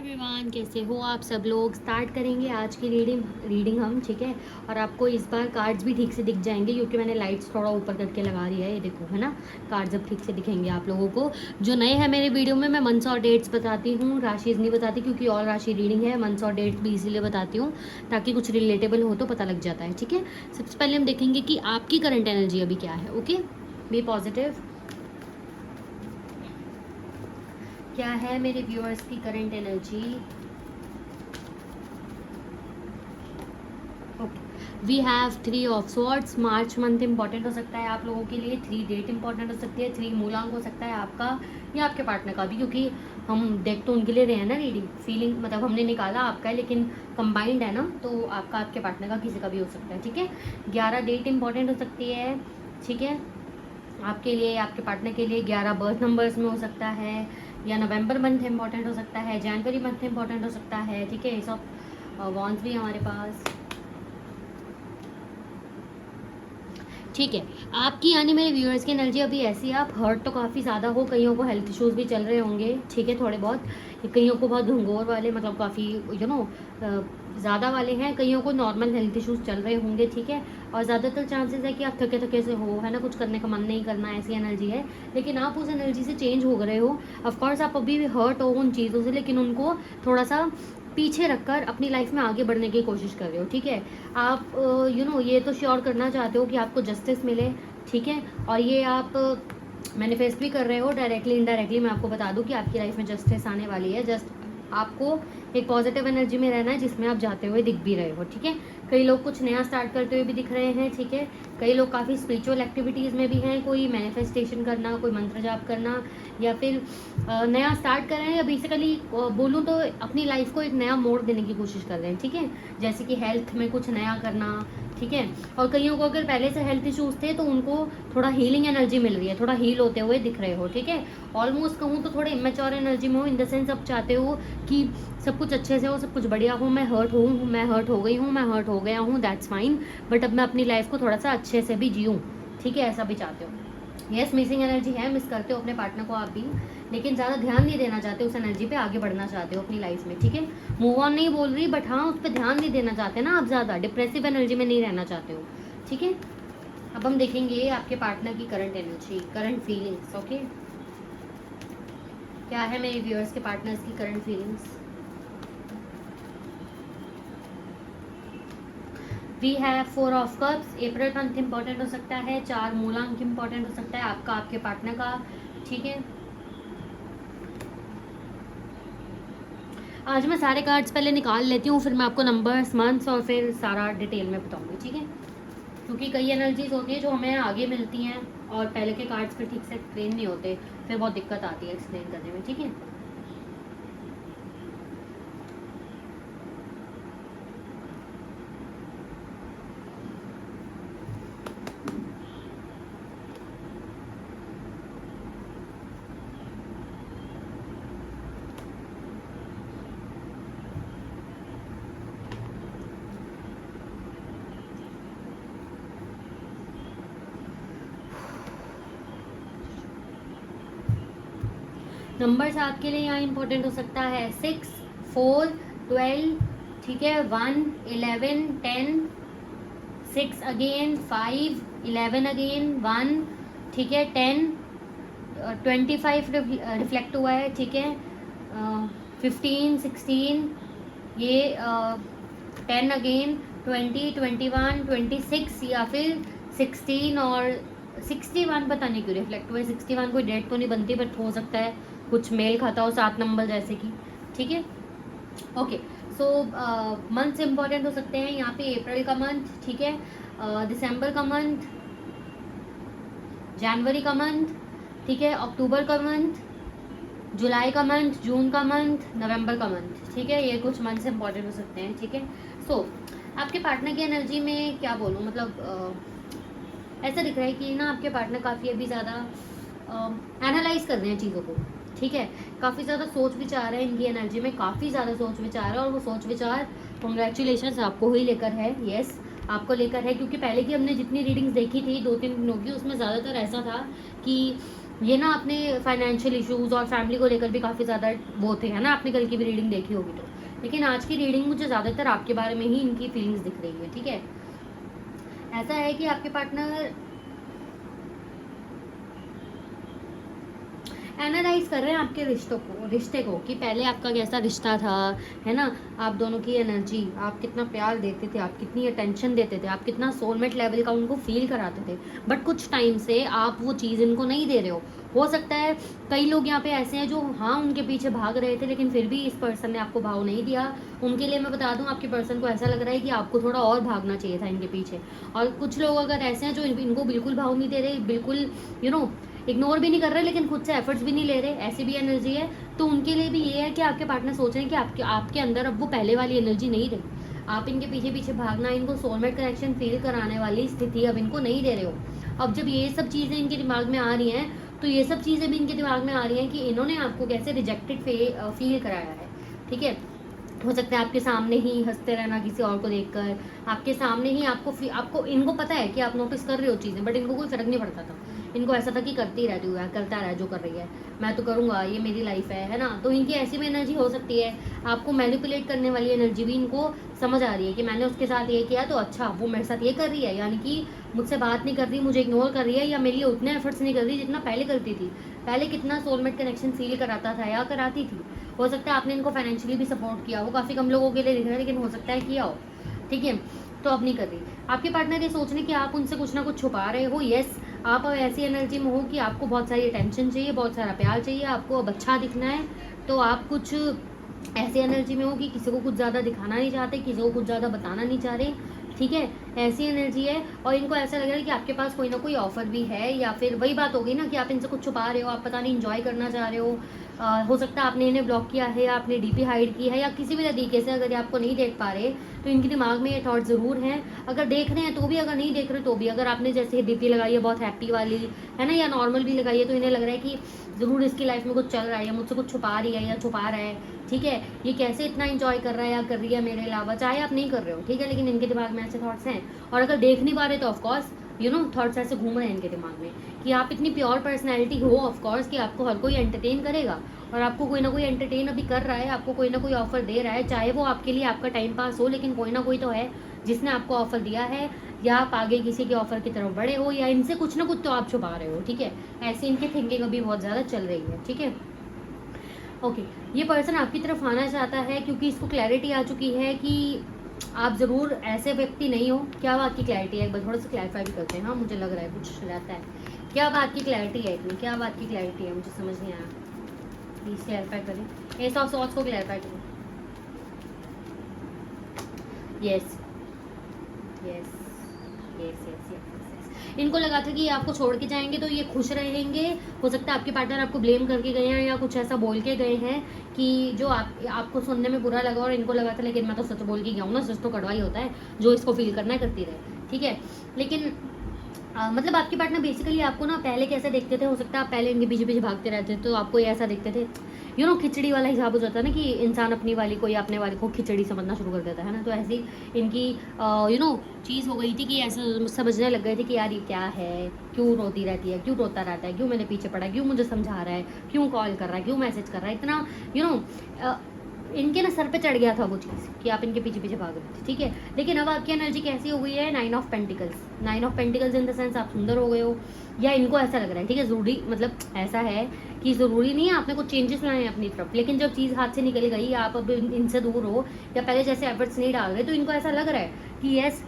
Everyone, कैसे हो आप सब लोग। स्टार्ट करेंगे आज की रीडिंग हम, ठीक है। और आपको इस बार कार्ड्स भी ठीक से दिख जाएंगे क्योंकि मैंने लाइट्स थोड़ा ऊपर करके लगा रही है, ये देखो, है ना। कार्ड्स अब ठीक से दिखेंगे आप लोगों को। जो नए हैं मेरे वीडियो में, मैं मंथ्स और डेट्स बताती हूँ, राशिज नहीं बताती क्योंकि ऑल राशि रीडिंग है। मंथ्स और डेट्स भी इसीलिए बताती हूँ ताकि कुछ रिलेटेबल हो तो पता लग जाता है, ठीक है। सबसे पहले हम देखेंगे कि आपकी करंट एनर्जी अभी क्या है। Okay, be positive. क्या है मेरे व्यूअर्स की current energy. Okay, we have 3 of swords. March month important हो सकता है आप लोगों के लिए। 3 डेट इंपॉर्टेंट हो सकती है। 3 मूलांक हो सकता है आपका या आपके पार्टनर का भी, क्योंकि हम देख तो उनके लिए रहे हैं ना रीडिंग। फीलिंग मतलब हमने निकाला आपका है लेकिन कंबाइंड है ना, तो आपका आपके पार्टनर का किसी का भी हो सकता है, ठीक है। 11 डेट इंपॉर्टेंट हो सकती है, ठीक है, आपके लिए, आपके पार्टनर के लिए। 11 बर्थ नंबर्स में हो सकता है, या नवंबर मंथ इंपॉर्टेंट हो सकता है, जनवरी मंथ इंपॉर्टेंट हो सकता है, ठीक है। एस ऑफ वॉन्स भी हमारे पास, ठीक है। आपकी यानी मेरे व्यूअर्स की एनर्जी अभी ऐसी है, आप हर्ट तो काफ़ी ज़्यादा हो, कईयों को हेल्थ इश्यूज भी चल रहे होंगे, ठीक है, थोड़े बहुत। कईयों को बहुत घंघोर वाले, मतलब काफ़ी ज़्यादा वाले हैं। कईयों को नॉर्मल हेल्थ इश्यूज चल रहे होंगे, ठीक है। और ज़्यादातर चांसेस है कि आप थके थके से हो, है ना, कुछ करने का मन नहीं करना, ऐसी एनर्जी है। लेकिन आप उस एनर्जी से चेंज हो गए हो। ऑफकोर्स आप अभी भी हर्ट हो उन चीज़ों से, लेकिन उनको थोड़ा सा पीछे रखकर अपनी लाइफ में आगे बढ़ने की कोशिश कर रहे हो, ठीक है। आप ये तो श्योर करना चाहते हो कि आपको जस्टिस मिले, ठीक है। और ये आप मैनिफेस्ट भी कर रहे हो डायरेक्टली इनडायरेक्टली। मैं आपको बता दूं कि आपकी लाइफ में जस्टिस आने वाली है। जस्ट आपको एक पॉजिटिव एनर्जी में रहना है जिसमें आप जाते हुए दिख भी रहे हो, ठीक है। कई लोग कुछ नया स्टार्ट करते हुए भी दिख रहे हैं, ठीक है। कई लोग काफ़ी स्पिरिचुअल एक्टिविटीज़ में भी हैं, कोई मैनिफेस्टेशन करना, कोई मंत्र जाप करना, या फिर नया स्टार्ट कर रहे हैं, या बेसिकली बोलूँ तो अपनी लाइफ को एक नया मोड़ देने की कोशिश कर रहे हैं, ठीक है। जैसे कि हेल्थ में कुछ नया करना, ठीक है। और कईयों को अगर पहले से हेल्थ इश्यूज थे तो उनको थोड़ा हीलिंग एनर्जी मिल रही है, थोड़ा हील होते हुए दिख रहे हो, ठीक है। ऑलमोस्ट कहूँ तो थोड़े इमेच्योर एनर्जी में हो, इन द सेंस अब चाहते हो कि सब कुछ अच्छे से हो, सब कुछ बढ़िया हो। मैं हर्ट हूँ, मैं हर्ट हो गई हूँ, मैं हर्ट हो गया हूँ, दैट्स फाइन, बट अब मैं अपनी लाइफ को थोड़ा सा अच्छे से भी जीऊँ, ठीक है, ऐसा भी चाहते हो। यस, मिसिंग एनर्जी है, मिस करते हो अपने पार्टनर को आप भी, लेकिन ज़्यादा ध्यान नहीं देना चाहते उस एनर्जी पे, आगे बढ़ना चाहते हो अपनी लाइफ में, ठीक है। मूव ऑन नहीं बोल रही, बट हाँ उस पर ध्यान नहीं देना चाहते ना आप, ज़्यादा डिप्रेसिव एनर्जी में नहीं रहना चाहते हो, ठीक है। अब हम देखेंगे आपके पार्टनर की current energy, current feelings. Okay, क्या है मेरे व्यूअर्स के पार्टनर्स की current feelings. We have 4 of cups. April month important हो सकता है। 4 मूलांक इंपॉर्टेंट हो सकता है आपका, आपके पार्टनर का, ठीक है। आज मैं सारे कार्ड्स पहले निकाल लेती हूँ, फिर मैं आपको नंबर्स, मंथ्स और फिर सारा डिटेल में बताऊंगी, ठीक है। क्योंकि कई एनर्जीज होती है जो हमें आगे मिलती हैं और पहले के कार्ड्स फिर ठीक से एक्सप्लेन नहीं होते, फिर बहुत दिक्कत आती है एक्सप्लेन करने में, ठीक है। नंबर्स आपके लिए यहाँ इंपॉर्टेंट हो सकता है 6, 4, 12, ठीक है, 1, 11, 10, 6 अगेन, 5, 11 अगेन, 1, ठीक है, 10, 25 रिफ्लेक्ट हुआ है, ठीक है, 15, 16, ये 10 अगेन, 20, 21, 26, या फिर 16 और 61, पता नहीं क्यों रिफ्लेक्ट हुआ है। 61 कोई डेट तो नहीं बनती, बट हो सकता है कुछ मेल खाता हो 7 नंबर जैसे कि, ठीक है। ओके, सो मंथ्स इंपॉर्टेंट हो सकते हैं यहाँ पे। अप्रैल का मंथ, ठीक है, दिसंबर का मंथ, जनवरी का मंथ, ठीक है, अक्टूबर का मंथ, जुलाई का मंथ, जून का मंथ, नवंबर का मंथ, ठीक है। ये कुछ मंथ्स इंपॉर्टेंट हो सकते हैं, ठीक है। सो आपके पार्टनर की एनर्जी में क्या बोलूँ, मतलब ऐसा दिख रहा है कि ना आपके पार्टनर काफ़ी अभी ज़्यादा एनालाइज कर रहे हैं चीज़ों को, ठीक है। काफ़ी ज़्यादा सोच विचार है इनकी एनर्जी में, काफ़ी ज़्यादा सोच विचार है, और वो सोच विचार कॉन्ग्रेचुलेशन आपको ही लेकर है। यस, आपको लेकर है, क्योंकि पहले की हमने जितनी रीडिंग्स देखी थी 2-3 दिनों की, उसमें ज़्यादातर ऐसा था कि ये ना अपने फाइनेंशियल इश्यूज और फैमिली को लेकर भी काफ़ी ज़्यादा वो थे, है ना, आपने कल की भी रीडिंग देखी होगी तो। लेकिन आज की रीडिंग मुझे ज़्यादातर आपके बारे में ही इनकी फीलिंग्स दिख रही है, ठीक है। ऐसा है कि आपके पार्टनर एनालाइज कर रहे हैं आपके रिश्ते को कि पहले आपका कैसा रिश्ता था, है ना, आप दोनों की एनर्जी, आप कितना प्यार देते थे, आप कितनी अटेंशन देते थे, आप कितना सोलमेट लेवल का उनको फील कराते थे। बट कुछ टाइम से आप वो चीज़ इनको नहीं दे रहे हो सकता है कई लोग यहाँ पे ऐसे हैं जो हाँ उनके पीछे भाग रहे थे लेकिन फिर भी इस पर्सन ने आपको भाव नहीं दिया। उनके लिए मैं बता दूं, आपके पर्सन को ऐसा लग रहा है कि आपको थोड़ा और भागना चाहिए था इनके पीछे। और कुछ लोग अगर ऐसे हैं जो इनको बिल्कुल भाव नहीं दे रहे, बिल्कुल इग्नोर भी नहीं कर रहे, लेकिन खुद से एफर्ट्स भी नहीं ले रहे, ऐसी भी एनर्जी है। तो उनके लिए भी ये है कि आपके पार्टनर सोच रहे हैं कि आपके अंदर अब वो पहले वाली एनर्जी नहीं रही। आप इनके पीछे पीछे भागना, इनको सोलमेट कनेक्शन फील कराने वाली स्थिति अब इनको नहीं दे रहे हो। अब जब ये सब चीज़ें इनके दिमाग में आ रही हैं, तो ये सब चीज़ें भी इनके दिमाग में आ रही हैं कि इन्होंने आपको कैसे रिजेक्टेड फील कराया है, ठीक है। हो सकता है आपके सामने ही हंसते रहना किसी और को देखकर, आपके सामने ही आपको इनको पता है कि आप नोटिस कर रहे हो चीज़ें, बट इनको कोई फर्क नहीं पड़ता था। इनको ऐसा था कि करती रहती हूँ यार, करता रहा जो कर रही है, मैं तो करूँगा, ये मेरी लाइफ है ना। तो इनकी ऐसी भी एनर्जी हो सकती है। आपको मैनिपुलेट करने वाली एनर्जी भी इनको समझ आ रही है कि मैंने उसके साथ ये किया तो अच्छा वो मेरे साथ ये कर रही है, यानी कि मुझसे बात नहीं कर रही, मुझे इग्नोर कर रही है, या मेरे लिए उतने एफर्ट्स नहीं कर रही जितना पहले करती थी। पहले कितना सोलमेट कनेक्शन फील कराता था या कराती थी। हो सकता है आपने इनको फाइनेंशियली भी सपोर्ट किया हो, काफ़ी कम लोगों के लिए दिख रहा है लेकिन हो सकता है किया हो, ठीक है। तो अब नहीं कर रही। आपके पार्टनर ये सोच रहे कि आप उनसे कुछ ना कुछ छुपा रहे हो। यस, आप अब ऐसी एनर्जी में हो कि आपको बहुत सारी अटेंशन चाहिए, बहुत सारा प्यार चाहिए, आपको अब अच्छा दिखना है। तो आप कुछ ऐसी एनर्जी में हो कि किसी को कुछ ज़्यादा दिखाना नहीं चाहते, किसी को कुछ ज़्यादा बताना नहीं चाह रहे, ठीक है। ऐसी एनर्जी है। और इनको ऐसा लग रहा है कि आपके पास कोई ना कोई ऑफर भी है, या फिर वही बात हो गई ना कि आप इनसे कुछ छुपा रहे हो, आप पता नहीं इंजॉय करना चाह रहे हो। हो सकता है आपने इन्हें ब्लॉक किया है, या आपने डीपी हाइड की है, या किसी भी तरीके से अगर ये आपको नहीं देख पा रहे तो इनके दिमाग में ये थॉट ज़रूर हैं। अगर देख रहे हैं तो भी, अगर नहीं देख रहे तो भी, अगर आपने जैसे डीपी लगाई है बहुत हैप्पी वाली, है ना, या नॉर्मल भी लगाई है, तो इन्हें लग रहा है कि ज़रूर इसकी लाइफ में कुछ चल रहा है, या मुझसे कुछ छुपा रही है या छुपा रहा है, ठीक है। ये कैसे इतना इंजॉय कर रहा है या कर रही है मेरे अलावा, चाहे आप नहीं कर रहे हो, ठीक है, लेकिन इनके दिमाग में ऐसे थॉट्स हैं। और अगर देख नहीं पा रहे तो ऑफकोर्स थॉट्स ऐसे घूम रहे हैं इनके दिमाग में कि आप इतनी प्योर पर्सनैलिटी हो ऑफकोर्स कि आपको हर कोई एंटरटेन करेगा, और आपको कोई ना कोई एंटरटेन अभी कर रहा है, आपको कोई ना कोई ऑफर दे रहा है, चाहे वो आपके लिए आपका टाइम पास हो, लेकिन कोई ना कोई तो है जिसने आपको ऑफर दिया है, या आप आगे किसी के ऑफर की तरफ बढ़े हो, या इनसे कुछ ना कुछ तो आप छुपा रहे हो, ठीक है। ऐसी इनकी थिंकिंग अभी बहुत ज़्यादा चल रही है, ठीक है। ओके, ये पर्सन आपकी तरफ आना चाहता है क्योंकि इसको क्लैरिटी आ चुकी है कि आप ज़रूर ऐसे व्यक्ति नहीं हो। क्या बात की क्लैरिटी है, एक बार थोड़ा सा क्लैरिफाई भी करते हैं। हाँ, मुझे लग रहा है कुछ रहता है। क्या बात की क्लैरिटी है इतनी, क्या बात की क्लैरिटी है, मुझे समझ नहीं आया, प्लीज़ क्लैरिफाई करें। एस ऑफ सॉर्ड्स को क्लैरिफाई करें। Yes yes yes yes yes. इनको लगा था कि ये आपको छोड़ के जाएंगे तो ये खुश रहेंगे। हो सकता है आपके पार्टनर आपको ब्लेम करके गए हैं, या कुछ ऐसा बोल के गए हैं कि जो आपको सुनने में बुरा लगा, और इनको लगा था लेकिन मैं तो सच बोल के गया हूँ ना, सच तो कड़वा ही होता है, जो इसको फील करना है करती रहे, ठीक है। लेकिन मतलब आपके पार्टनर बेसिकली आपको ना पहले कैसे देखते थे, हो सकता है आप पहले इनके पीछे पीछे भागते रहते तो आपको ये ऐसा देखते थे, खिचड़ी वाला हिसाब हो जाता है ना कि इंसान अपनी वाली को या अपने वाले को खिचड़ी समझना शुरू कर देता है ना। तो ऐसी इनकी चीज़ हो गई थी कि ऐसा समझने लग गए थे कि यार ये क्या है, क्यों रोती रहती है, क्यों रोता रहता है, क्यों मेरे पीछे पड़ा है, क्यों मुझे समझा रहा है, क्यों कॉल कर रहा है, क्यों मैसेज कर रहा है, इतना इनके ना सर पे चढ़ गया था वो चीज़ कि आप इनके पीछे पीछे भाग रहे थे, ठीक है। लेकिन अब आपकी एनर्जी कैसी हो गई है, 9 of pentacles. 9 of pentacles in the sense आप सुंदर हो गए हो, या इनको ऐसा लग रहा है, ठीक है। ज़रूरी मतलब ऐसा है कि ज़रूरी नहीं है आपने कुछ चेंजेस लाए हैं अपनी तरफ, लेकिन जब चीज़ हाथ से निकल गई, आप अब इनसे दूर हो या पहले जैसे एफर्ट्स नहीं डाल रहे, तो इनको ऐसा लग रहा है कि यस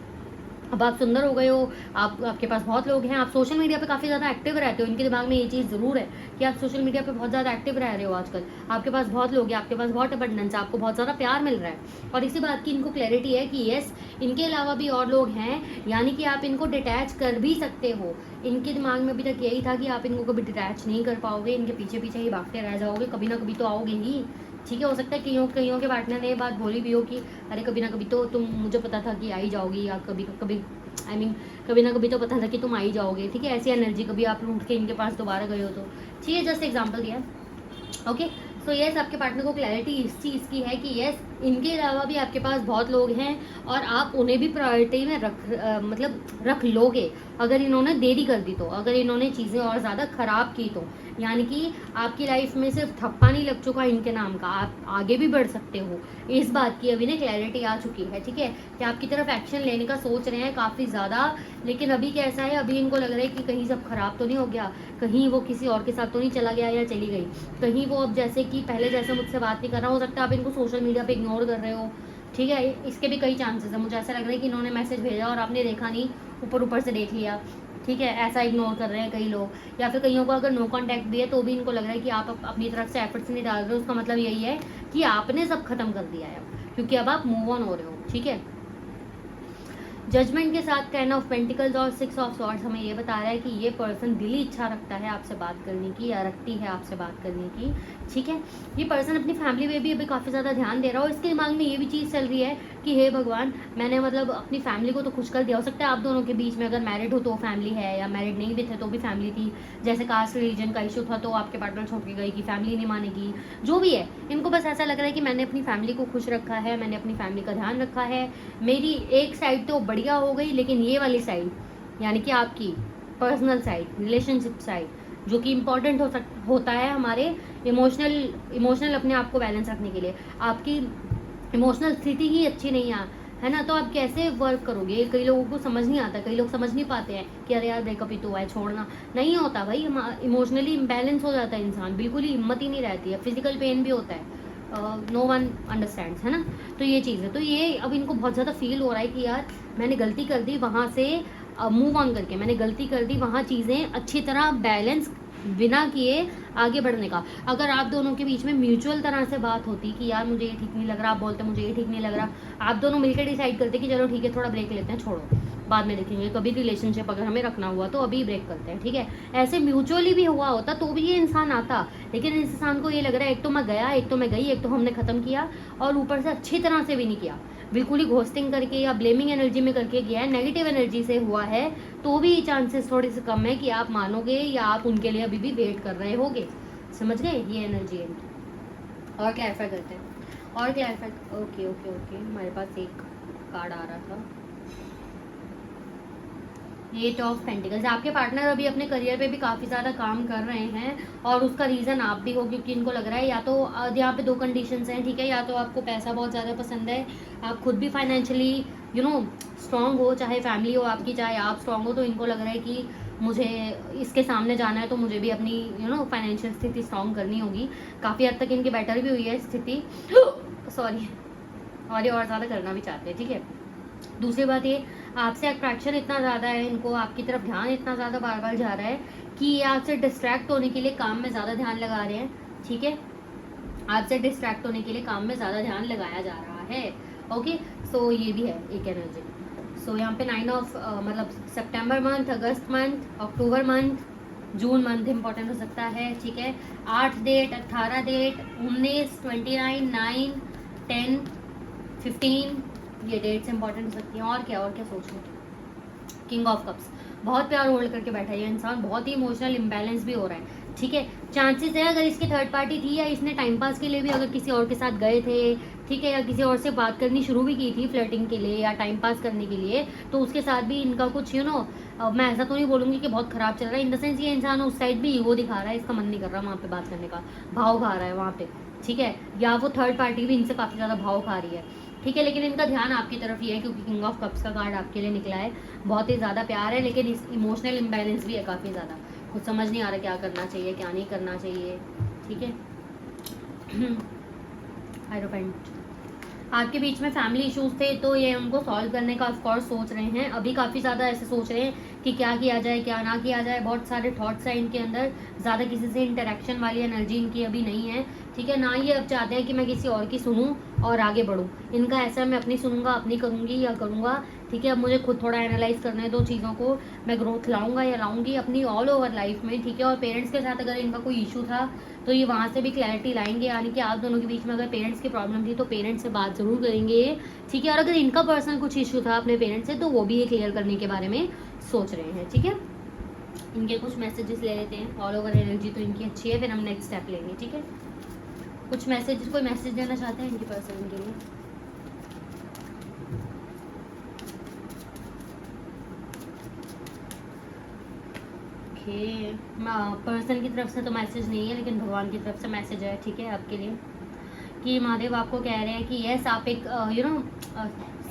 अब आप सुंदर हो गए हो, आपके पास बहुत लोग हैं, आप सोशल मीडिया पे काफ़ी ज़्यादा एक्टिव रहते हो। इनके दिमाग में ये चीज़ ज़रूर है कि आप सोशल मीडिया पे बहुत ज़्यादा एक्टिव रह रहे हो आजकल, आपके पास बहुत लोग हैं, आपके पास बहुत अबंडेंस है, आपको बहुत ज़्यादा प्यार मिल रहा है। और इसी बात की इनको क्लैरिटी है कि येस इनके अलावा भी और लोग हैं, यानी कि आप इनको डिटैच कर भी सकते हो। इनके दिमाग में अभी तक यही था कि आप इनको कभी डिटैच नहीं कर पाओगे, इनके पीछे पीछे ही भागते रह जाओगे, कभी ना कभी तो आओगे ही, ठीक है। हो सकता है कईयों के पार्टनर ने ये बात बोली भी हो कि अरे कभी ना कभी तो तुम, मुझे पता था कि आ ही जाओगी, या कभी कभी कभी ना कभी तो पता था कि तुम आ ही जाओगे, ठीक है। ऐसी एनर्जी कभी आप लूट के इनके पास दोबारा गए हो तो, ठीक है, जस्ट एग्जाम्पल दिया, ओके। सो यस, आपके पार्टनर को क्लैरिटी इस चीज़ की है कि यस, इनके अलावा भी आपके पास बहुत लोग हैं और आप उन्हें भी प्रायोरिटी में मतलब रख लोगे अगर इन्होंने देरी कर दी तो, अगर इन्होंने चीज़ें और ज़्यादा ख़राब की तो। यानी कि आपकी लाइफ में सिर्फ ठप्पा नहीं लग चुका इनके नाम का, आप आगे भी बढ़ सकते हो। इस बात की अभी ना क्लैरिटी आ चुकी है, ठीक है, कि आपकी तरफ एक्शन लेने का सोच रहे हैं काफ़ी ज़्यादा। लेकिन अभी कैसा है, अभी इनको लग रहा है कि कहीं सब खराब तो नहीं हो गया, कहीं वो किसी और के साथ तो नहीं चला गया या चली गई, कहीं वो अब जैसे कि पहले जैसे मुझसे बात नहीं कर रहा, हो सकता है आप इनको सोशल मीडिया पे इग्नोर कर रहे हो, ठीक है, इसके भी कई चांसेस है। मुझे ऐसा लग रहा है कि इन्होंने मैसेज भेजा और आपने देखा नहीं, ऊपर ऊपर से देख लिया, ठीक है, ऐसा इग्नोर कर रहे हैं कई लोग। या फिर कईयों को अगर नो कांटेक्ट भी है तो भी इनको लग रहा है कि आप अपनी तरफ से एफर्ट्स नहीं डाल रहे हो। उसका मतलब यही है कि आपने सब खत्म कर दिया है क्योंकि अब आप मूव ऑन हो रहे हो, ठीक है। जजमेंट के साथ 10 ऑफ पेंटिकल्स और 6 ऑफ सॉर्ड्स हमें ये बता रहा है कि ये पर्सन दिली इच्छा रखता है आपसे बात करने की या रखती है आपसे बात करने की, ठीक है। ये पर्सन अपनी फैमिली में भी अभी काफ़ी ज़्यादा ध्यान दे रहा है और इसके दिमाग में ये भी चीज़ चल रही है कि हे भगवान, मैंने मतलब अपनी फैमिली को तो खुश कर दिया। हो सकता है आप दोनों के बीच में अगर मैरिड हो तो फैमिली है, या मैरिड नहीं भी थे तो भी फैमिली थी। जैसे कास्ट रिलीजन का इशू था तो आपके पार्टनर छोड़ के गई कि फैमिली नहीं मानेगी, जो भी है, इनको बस ऐसा लग रहा है कि मैंने अपनी फैमिली को खुश रखा है, मैंने अपनी फैमिली का ध्यान रखा है, मेरी एक साइड तो बढ़िया हो गई, लेकिन ये वाली साइड यानी कि आपकी पर्सनल साइड, रिलेशनशिप साइड, जो कि इम्पॉर्टेंट होता है हमारे इमोशनल अपने आप को बैलेंस रखने के लिए, आपकी इमोशनल स्थिति ही अच्छी नहीं है ना, तो आप कैसे वर्क करोगे। कई लोगों को समझ नहीं आता, कई लोग समझ नहीं पाते हैं कि अरे यार ब्रेकअप ही तो है, छोड़ना नहीं होता भाई, इमोशनली इम्बैलेंस हो जाता है इंसान, बिल्कुल ही हिम्मत ही नहीं रहती है, फिजिकल पेन भी होता है, नो वन अंडरस्टैंड्स, है ना। तो ये चीज़ है, तो ये अब इनको बहुत ज़्यादा फील हो रहा है कि यार मैंने गलती कर दी, वहाँ से मूव ऑन करके मैंने गलती कर दी, वहाँ चीज़ें अच्छी तरह बैलेंस बिना किए आगे बढ़ने का। अगर आप दोनों के बीच में म्यूचुअल तरह से बात होती कि यार मुझे ये ठीक नहीं लग रहा, आप बोलते मुझे ये ठीक नहीं लग रहा, आप दोनों मिलकर डिसाइड करते कि चलो ठीक है थोड़ा ब्रेक लेते हैं, छोड़ो बाद में देखेंगे, कभी रिलेशनशिप अगर हमें रखना हुआ तो अभी ब्रेक करते हैं, ठीक है, ऐसे म्यूचुअली भी हुआ होता तो भी ये इंसान आता। लेकिन इस इंसान को ये लग रहा है एक तो मैं गया, एक तो मैं गई, एक तो हमने ख़त्म किया और ऊपर से अच्छी तरह से भी नहीं किया, बिल्कुल ही घोस्टिंग करके या ब्लेमिंग एनर्जी में करके गया है, नेगेटिव एनर्जी से हुआ है, तो भी चांसेस थोड़े से कम है कि आप मानोगे या आप उनके लिए अभी भी वेट कर रहे होगे। समझ गए, ये एनर्जी है। और क्लैरिफाई करते हैं, और क्लैरिफाई, ओके ओके ओके, हमारे पास एक कार्ड आ रहा था, एट ऑफ पेंटिकल्स। आपके पार्टनर अभी अपने करियर पे भी काफ़ी ज़्यादा काम कर रहे हैं और उसका रीज़न आप भी हो, क्योंकि इनको लग रहा है या तो यहाँ पे दो कंडीशंस हैं, ठीक है, या तो आपको पैसा बहुत ज़्यादा पसंद है, आप खुद भी फाइनेंशियली स्ट्रांग हो, चाहे फैमिली हो आपकी, चाहे आप स्ट्रांग हो, तो इनको लग रहा है कि मुझे इसके सामने जाना है तो मुझे भी अपनी फाइनेंशियल स्थिति स्ट्रांग करनी होगी। काफ़ी हद तक इनकी बेटर भी हुई है स्थिति, सॉरी, और ये और ज़्यादा करना भी चाहते हैं, ठीक है। दूसरी बात ये, आपसे अट्रैक्शन इतना ज़्यादा है, इनको आपकी तरफ ध्यान इतना ज़्यादा बार बार जा रहा है कि ये आपसे डिस्ट्रैक्ट होने के लिए काम में ज़्यादा ध्यान लगा रहे हैं, ठीक है, आपसे डिस्ट्रैक्ट होने के लिए काम में ज़्यादा ध्यान लगाया जा रहा है, ओके। सो ये भी है एक एनर्जी। सो यहाँ पे 9 ऑफ मतलब सितंबर मंथ, अगस्त मंथ, अक्टूबर मंथ, जून मंथ इंपॉर्टेंट हो सकता है, ठीक है। 8 डेट, 18 डेट, 19, 29, 9, 10, 15, ये डेट्स इंपॉर्टेंट हो सकती हैं। और क्या सोच रहे हो, किंग ऑफ कप्स, बहुत प्यार होल्ड करके बैठा है ये इंसान, बहुत ही इमोशनल इम्बैलेंस भी हो रहा है, ठीक है। चांसेस है अगर इसकी थर्ड पार्टी थी या इसने टाइम पास के लिए भी अगर किसी और के साथ गए थे, ठीक है, या किसी और से बात करनी शुरू भी की थी फ्लर्टिंग के लिए या टाइम पास करने के लिए, तो उसके साथ भी इनका कुछ मैं ऐसा तो नहीं बोलूँगी कि बहुत ख़राब चल रहा है, इन द सेंस ये इंसान उस साइड भी ईगो दिखा रहा है, इसका मन नहीं कर रहा वहाँ पे बात करने का, भाव खा रहा है वहाँ पे, ठीक है, या वो थर्ड पार्टी भी इनसे काफ़ी ज़्यादा भाव खा रही है, ठीक है। लेकिन इनका ध्यान आपकी तरफ ही है क्योंकि किंग ऑफ कप्स का कार्ड आपके लिए निकला है, बहुत ही ज़्यादा प्यार है, लेकिन इस इमोशनल इम्बैलेंस भी है काफ़ी ज़्यादा, कुछ समझ नहीं आ रहा क्या करना चाहिए क्या नहीं करना चाहिए, ठीक है। हाइरोपेंट, आपके बीच में फैमिली इश्यूज थे तो ये उनको सॉल्व करने का ऑफकोर्स सोच रहे हैं, अभी काफ़ी ज़्यादा ऐसे सोच रहे हैं कि क्या किया जाए क्या ना किया जाए, बहुत सारे थॉट्स हैं इनके अंदर, ज़्यादा किसी से इंटरेक्शन वाली एनर्जी इनकी अभी नहीं है, ठीक है, ना ये अब चाहते हैं कि मैं किसी और की सुनूं और आगे बढ़ूं, इनका ऐसा मैं अपनी सुनूंगा, अपनी करूंगी या करूंगा, ठीक है। अब मुझे खुद थोड़ा एनालाइज करना है दो चीज़ों को, मैं ग्रोथ लाऊंगा या लाऊंगी अपनी ऑल ओवर लाइफ में, ठीक है। और पेरेंट्स के साथ अगर इनका कोई इशू था तो ये वहाँ से भी क्लैरिटी लाएंगे, यानी कि आप दोनों के बीच में अगर पेरेंट्स की प्रॉब्लम थी तो पेरेंट्स से बात ज़रूर करेंगे, ठीक है। और अगर इनका पर्सनल कुछ इशू था अपने पेरेंट्स से तो वो भी ये क्लियर करने के बारे में सोच रहे हैं, ठीक है। इनके कुछ मैसेजेस ले लेते हैं, ऑल ओवर एनर्जी तो इनकी अच्छी है, फिर हम नेक्स्ट स्टेप लेंगे, ठीक है। कुछ मैसेज, कोई मैसेज देना चाहते हैं इनकी पर्सन के लिए? ओके, पर्सन की तरफ से तो मैसेज नहीं है, लेकिन भगवान की तरफ से मैसेज है, ठीक है, आपके लिए, कि महादेव आपको कह रहे हैं कि यस आप एक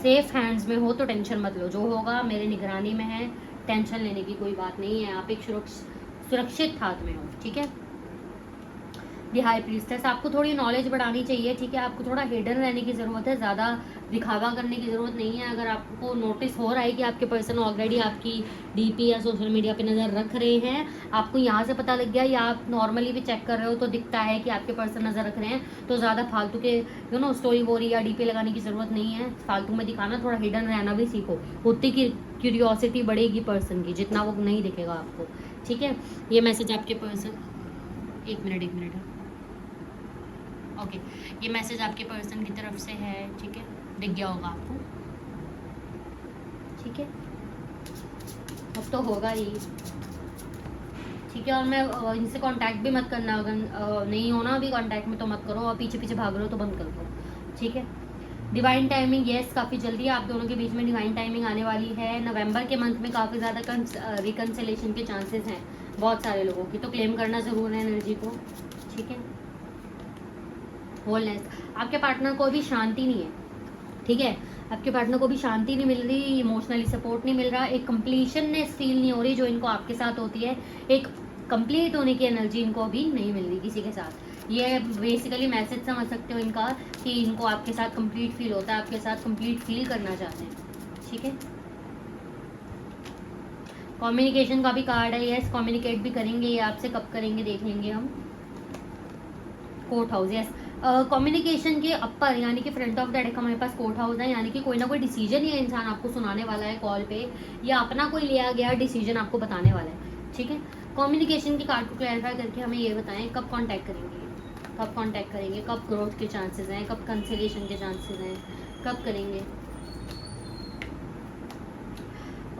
सेफ हैंड्स में हो, तो टेंशन मत लो, जो होगा मेरे निगरानी में है, टेंशन लेने की कोई बात नहीं है, आप एक सुरक्षित हाथ में हो, ठीक है। दी हाई प्रीस्टेस, आपको थोड़ी नॉलेज बढ़ानी चाहिए, ठीक है, आपको थोड़ा हिडन रहने की ज़रूरत है, ज़्यादा दिखावा करने की ज़रूरत नहीं है। अगर आपको नोटिस हो रहा है कि आपके पर्सन ऑलरेडी आपकी डीपी या सोशल मीडिया पे नज़र रख रहे हैं, आपको यहाँ से पता लग गया या आप नॉर्मली भी चेक कर रहे हो तो दिखता है कि आपके पर्सन नज़र रख रहे हैं, तो ज़्यादा फालतू के स्टोरी वोरी या डीपी लगाने की ज़रूरत नहीं है, फालतू में दिखाना, थोड़ा हिडन रहना भी सीखो, उतनी की क्यूरियोसिटी बढ़ेगी पर्सन की, जितना वो नहीं दिखेगा आपको, ठीक है। ये मैसेज आपके पर्सन, एक मिनट ओके, ये मैसेज आपके पर्सन की तरफ से है, ठीक है, दिख गया होगा आपको, ठीक है, अब तो होगा ही, ठीक है। और मैं इनसे कांटेक्ट भी मत करना, अगर नहीं होना अभी कांटेक्ट में तो मत करो, और पीछे पीछे भाग रहे हो तो बंद कर दो, ठीक है। डिवाइन टाइमिंग, यस काफ़ी जल्दी आप दोनों के बीच में डिवाइन टाइमिंग आने वाली है, नवंबर के मंथ में काफ़ी ज़्यादा रिकन्सिलेशन के चांसेस हैं बहुत सारे लोगों की, तो क्लेम करना ज़रूर है एनर्जी को, ठीक है। होलनेस, आपके पार्टनर को भी शांति नहीं है, ठीक है, आपके पार्टनर को भी शांति नहीं मिल रही, इमोशनली सपोर्ट नहीं मिल रहा, एक कंप्लीशननेस फील नहीं हो रही जो इनको आपके साथ होती है, एक कंप्लीट होने की एनर्जी इनको अभी नहीं मिल रही किसी के साथ। ये बेसिकली मैसेज समझ सकते हो इनका कि इनको आपके साथ कंप्लीट फील होता है, आपके साथ कंप्लीट फील करना चाहते हैं, ठीक है। कम्युनिकेशन का भी कार्ड है, यस कम्युनिकेट भी करेंगे, ये आपसे कब करेंगे देख लेंगे हम। कोर्ट हाउस, यस कम्युनिकेशन के अपर यानी कि फ्रंट ऑफ द डेक हमारे पास कोर्ट हाउस है, यानी कि कोई ना कोई डिसीजन ये इंसान आपको सुनाने वाला है कॉल पे, या अपना कोई लिया गया डिसीजन आपको बताने वाला है, ठीक है। कम्युनिकेशन के कार्ड को क्लैरिफाई करके हमें ये बताएं कब कांटेक्ट करेंगे, कब ग्रोथ के चांसेस हैं, कब कंसलेशन के चांसेस हैं, कब करेंगे।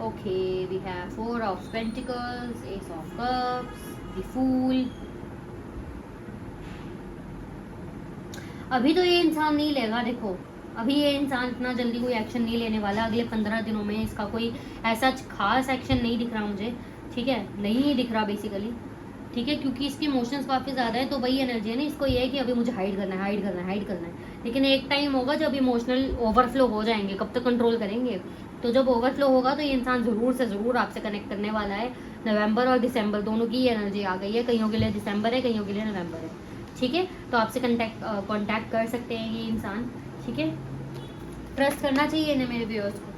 Okay, we have 4 of pentacles, ace of cups, the fool. अभी तो ये इंसान नहीं लेगा, देखो अभी ये इंसान इतना जल्दी कोई एक्शन नहीं लेने वाला, अगले 15 दिनों में इसका कोई ऐसा खास एक्शन नहीं दिख रहा मुझे, ठीक है, नहीं दिख रहा बेसिकली, ठीक है, क्योंकि इसके इमोशंस काफ़ी ज़्यादा है, तो वही एनर्जी है ना, इसको ये है कि अभी मुझे हाइड करना है, लेकिन एक टाइम होगा जब इमोशनल ओवरफ्लो हो जाएंगे, कब तक कंट्रोल करेंगे, तो जब ओवरफ्लो होगा तो ये इंसान ज़रूर से ज़रूर आपसे कनेक्ट करने वाला है। नवंबर और दिसंबर दोनों की एनर्जी आ गई है, कईयों के लिए दिसंबर है, कईयों के लिए नवंबर है, ठीक है, तो आपसे कांटेक्ट कर सकते हैं ये इंसान, ठीक है। ट्रस्ट करना चाहिए इन्हें, मेरे व्यूअर्स को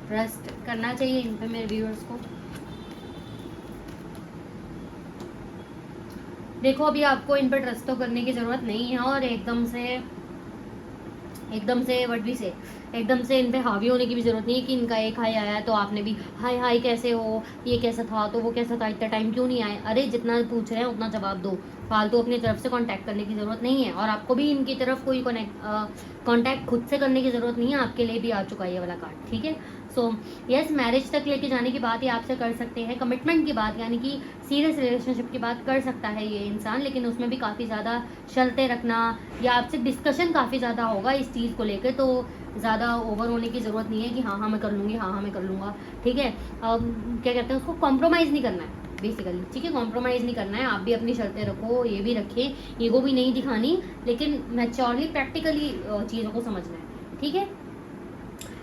ट्रस्ट करना चाहिए इन पे, मेरे व्यूअर्स को। देखो अभी आपको इन पर ट्रस्ट तो करने की ज़रूरत नहीं है, और एकदम से एकदम से इन पे हावी होने की भी ज़रूरत नहीं है कि इनका एक हाई आया तो आपने भी हाई कैसे हो, ये कैसा था, तो वो कैसा था, इतना टाइम क्यों नहीं आए, अरे जितना पूछ रहे हैं उतना जवाब दो, फालतू अपनी तरफ से कांटेक्ट करने की ज़रूरत नहीं है, और आपको भी इनकी तरफ कोई कांटेक्ट खुद से करने की ज़रूरत नहीं है, आपके लिए भी आ चुका है ये वाला कार्ड, ठीक है। सो यस, मैरिज तक लेके जाने की बात ये आपसे कर सकते हैं, कमिटमेंट की बात यानी कि सीरियस रिलेशनशिप की बात कर सकता है ये इंसान, लेकिन उसमें भी काफ़ी ज़्यादा शर्तें रखना या आपसे डिस्कशन काफ़ी ज़्यादा होगा इस चीज़ को लेकर, तो ज़्यादा ओवर होने की ज़रूरत नहीं है कि हाँ मैं कर लूँगी, हाँ मैं कर लूँगा, ठीक है। क्या कहते हैं उसको, कॉम्प्रोमाइज़ नहीं करना है बेसिकली, ठीक है, कॉम्प्रोमाइज़ नहीं करना है, आप भी अपनी शर्तें रखो, ये भी रखें, ईगो भी नहीं दिखानी, लेकिन मैच्योरली प्रैक्टिकली चीज़ों को समझना है, ठीक है।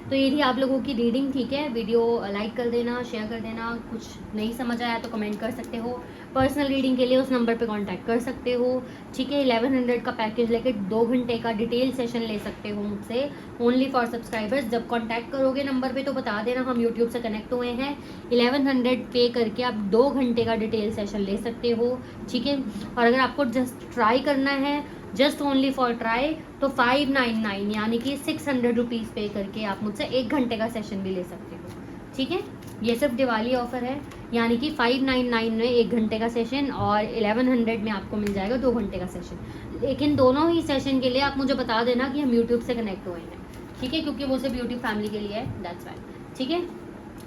तो ये थी आप लोगों की रीडिंग, ठीक है, वीडियो लाइक कर देना, शेयर कर देना, कुछ नहीं समझ आया तो कमेंट कर सकते हो, पर्सनल रीडिंग के लिए उस नंबर पे कांटेक्ट कर सकते हो, ठीक है। 1100 का पैकेज लेके 2 घंटे का डिटेल सेशन ले सकते हो मुझसे, ओनली फॉर सब्सक्राइबर्स। जब कांटेक्ट करोगे नंबर पे तो बता देना हम यूट्यूब से कनेक्ट हुए हैं, 1100 पे करके आप 2 घंटे का डिटेल सेशन ले सकते हो, ठीक है। और अगर आपको जस्ट ट्राई करना है, जस्ट ओनली फॉर ट्राई, तो 599 यानी कि 600 रुपीज़ पे करके आप मुझसे 1 घंटे का सेशन भी ले सकते हो, ठीक है। ये सिर्फ दिवाली ऑफर है, यानी कि 599 में 1 घंटे का सेशन, और 1100 में आपको मिल जाएगा 2 घंटे का सेशन, लेकिन दोनों ही सेशन के लिए आप मुझे बता देना कि हम यूट्यूब से कनेक्ट हुए हैं, ठीक है, क्योंकि वो सिर्फ यूट्यूब फैमिली के लिए है, दैट्स वाई, ठीक है।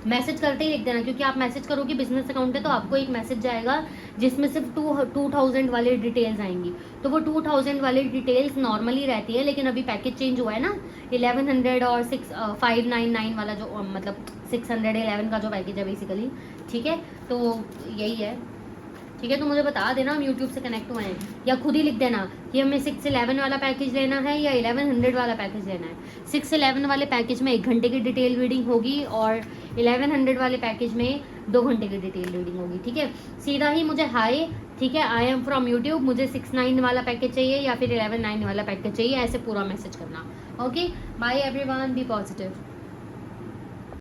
मैसेज करते ही लिख देना, क्योंकि आप मैसेज करोगे बिजनेस अकाउंट है तो आपको एक मैसेज जाएगा जिसमें सिर्फ 2000 वाले डिटेल्स आएंगी। तो वो 2000 वाली डिटेल्स नॉर्मली रहती है, लेकिन अभी पैकेज चेंज हुआ है ना 1100 और 599 वाला जो मतलब 611 का जो पैकेज है बेसिकली, ठीक है। तो यही है, ठीक है। तो मुझे बता देना, हम यूट्यूब से कनेक्ट हुए हैं, या खुद ही लिख देना कि हमें 611 वाला पैकेज लेना है या 1100 वाला पैकेज लेना है। 611 वाले पैकेज में 1 घंटे की डिटेल रीडिंग होगी और 1100 वाले पैकेज में 2 घंटे की डिटेल रीडिंग होगी, ठीक है। सीधा ही मुझे हाय, ठीक है, आई एम फ्रॉम यूट्यूब, मुझे 69 वाला पैकेज चाहिए या फिर 119 वाला पैकेज चाहिए, ऐसे पूरा मैसेज करना। Okay, bye everyone, be positive.